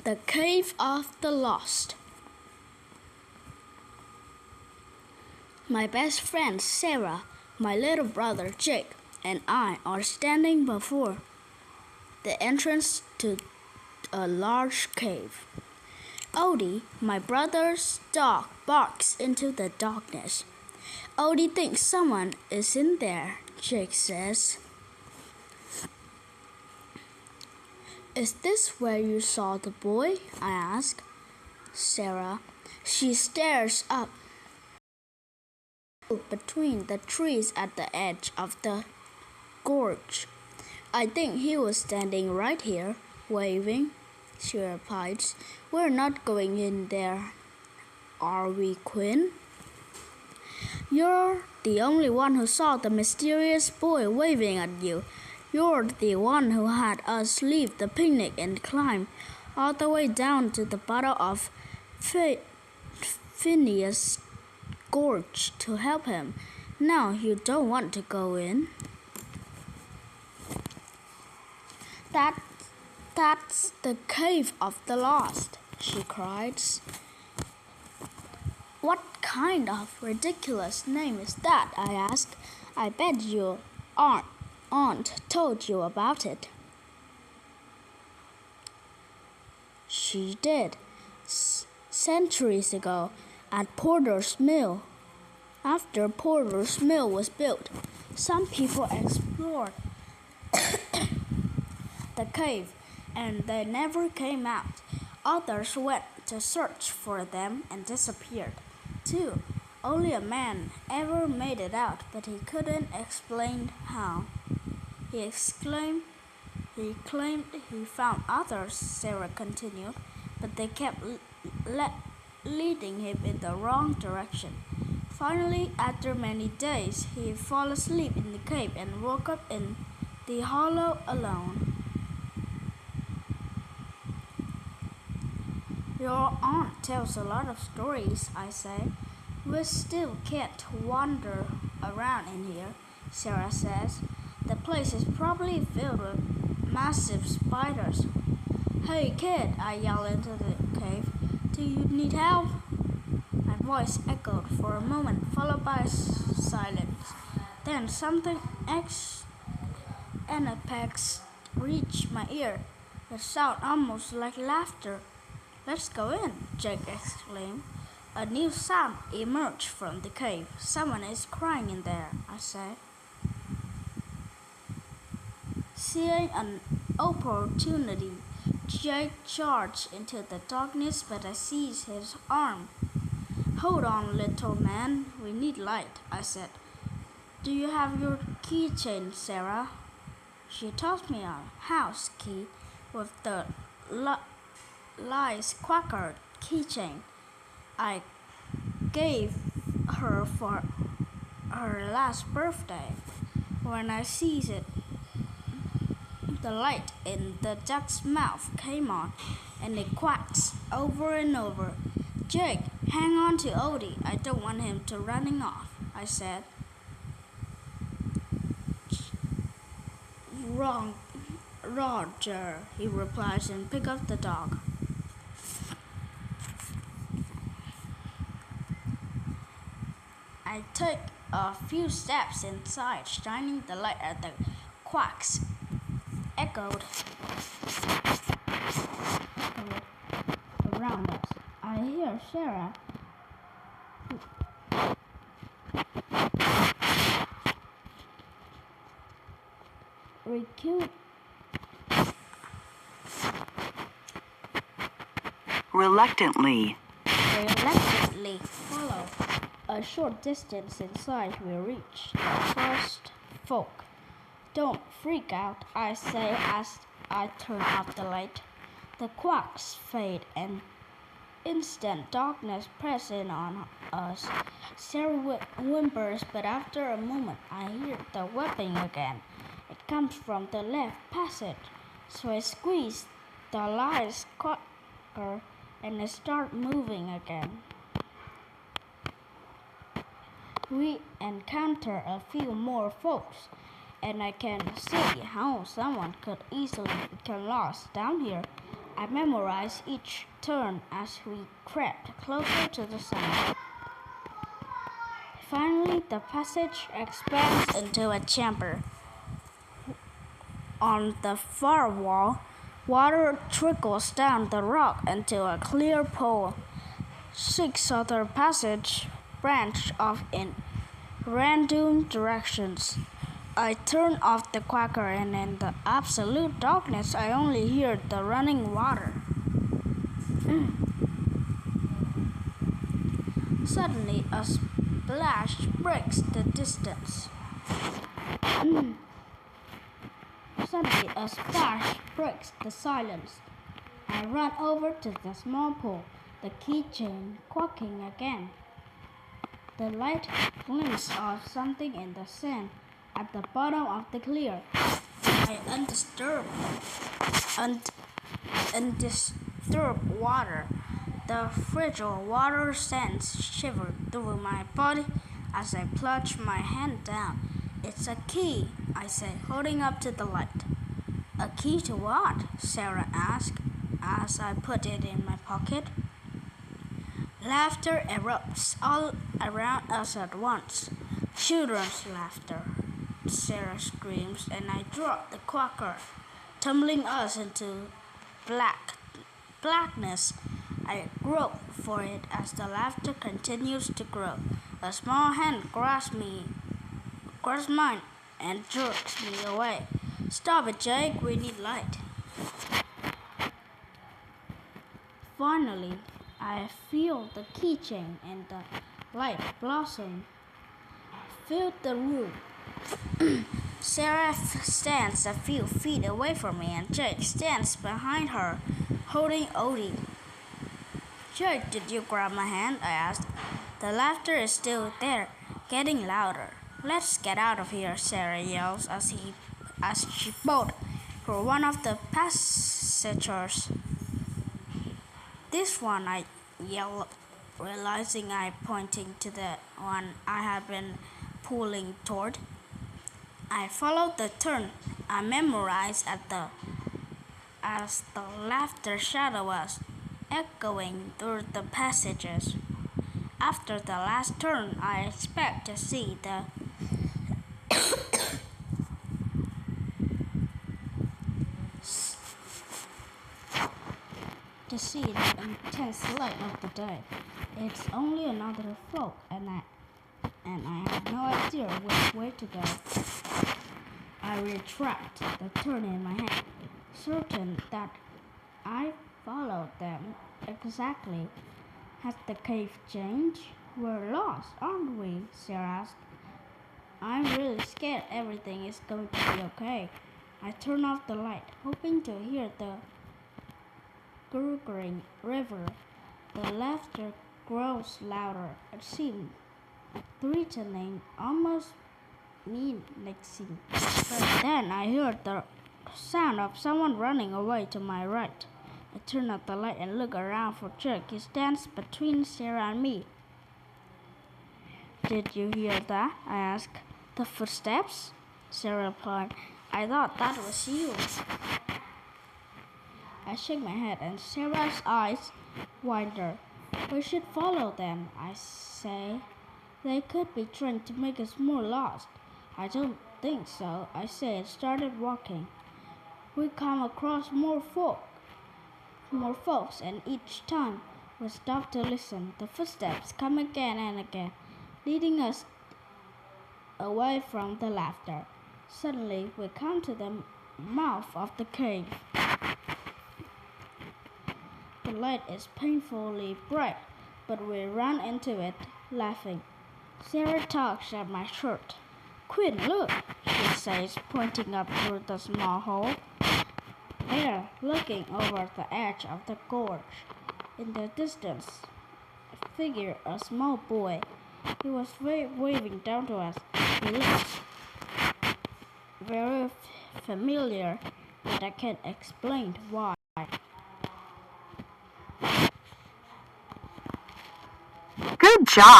The Cave of the Lost. My best friend Sarah, my little brother Jake, and I are standing before the entrance to a large cave. Odie, my brother's dog, barks into the darkness. Odie thinks someone is in there, Jake says. Is this where you saw the boy? I ask Sarah. She stares up between the trees at the edge of the gorge. I think he was standing right here, waving, she replies. We're not going in there, are we, Quinn? You're the only one who saw the mysterious boy waving at you. You're the one who had us leave the picnic and climb all the way down to the bottom of Phineas' Gorge to help him. Now you don't want to go in. That's the Cave of the Lost, she cries. What kind of ridiculous name is that? I ask. I bet your aunt told you about it. She did, centuries ago, at Porter's Mill. After Porter's Mill was built, some people explored the cave and they never came out. Others went to search for them and disappeared, too. Only a man ever made it out, but he couldn't explain how. He claimed he found others, Sarah continued, but they kept leading him in the wrong direction. Finally, after many days, he fell asleep in the cave and woke up in the hollow alone. Your aunt tells a lot of stories, I say. We still can't wander around in here, Sarah says. The place is probably filled with massive spiders. Hey kid, I yell into the cave. Do you need help? My voice echoed for a moment, followed by silence. Then something apex reached my ear. It sounded almost like laughter. Let's go in, Jake exclaimed. A new sound emerged from the cave. Someone is crying in there, I said. Seeing an opportunity, Jake charged into the darkness, but I seized his arm. Hold on, little man. We need light, I said. Do you have your keychain, Sarah? She tossed me a house key with the Lice Quacker keychain I gave her for her last birthday. When I seized it, the light in the duck's mouth came on, and it quacks over and over. Jake, hang on to Odie. I don't want him to running off, I said. Wrong, Roger, he replies and picked up the dog. I took a few steps inside, shining the light at the quacks echoed around us. I hear Sarah reluctantly follow. A short distance inside, we reach the first folk. Don't freak out, I say as I turn off the light. The quacks fade and instant darkness presses in on us. Sarah whimpers, but after a moment I hear the weeping again. It comes from the left passage, so I squeeze the lice quacker and it starts moving again. We encounter a few more folks, and I can see how someone could easily get lost down here. I memorized each turn as we crept closer to the center. Finally, the passage expands into a chamber. On the far wall, water trickles down the rock into a clear pool. 6 other passages branch off in random directions. I turn off the quacker, and in the absolute darkness I only hear the running water. Suddenly a splash breaks the distance. Suddenly a splash breaks the silence. I run over to the small pool, the keychain quaking again. The light glints off something in the sand at the bottom of the clear. Undisturbed water. The fragile water sands shiver through my body as I plunge my hand down. It's a key, I say, holding up to the light. A key to what? Sarah asked as I put it in my pocket. Laughter erupts all around us at once. Children's laughter. Sarah screams, and I drop the quacker, tumbling us into blackness. I grope for it as the laughter continues to grow. A small hand grasps mine and jerks me away. Stop it, Jake, we need light. Finally, I feel the keychain and the light blossom fill the room. Sarah stands a few feet away from me, and Jake stands behind her, holding Odie. Jake, did you grab my hand? I asked. The laughter is still there, getting louder. Let's get out of here, Sarah yells as she bolts for one of the passages. This one, I yell, realizing I'm pointing to the one I had been pulling toward. I followed the turn I memorized as the laughter shadow was echoing through the passages. After the last turn, I expect to see the intense light of the day. It's only another float, and I have no idea which way to go. I retract the turn in my hand, certain that I followed them exactly. Has the cave changed? We're lost, aren't we? Sarah asked. I'm really scared everything is going to be okay. I turn off the light, hoping to hear the gurgling river. The laughter grows louder. It seemed threatening, almost menacing. But then I heard the sound of someone running away to my right. I turn off the light and look around for Chuck. He stands between Sarah and me. Did you hear that? I asked. The footsteps? Sarah replied. I thought that was you. I shake my head and Sarah's eyes widen. We should follow them, I say. They could be trying to make us more lost. I don't think so, I say, and started walking. We come across more folks, and each time we stop to listen. The footsteps come again and again, leading us away from the laughter. Suddenly, we come to the mouth of the cave. The light is painfully bright, but we run into it, laughing. Sarah tugs at my shirt. Quinn, look, she says, pointing up through the small hole. There, looking over the edge of the gorge. In the distance, figured a small boy. He was waving down to us. He looked very familiar, but I can't explain why. Good job.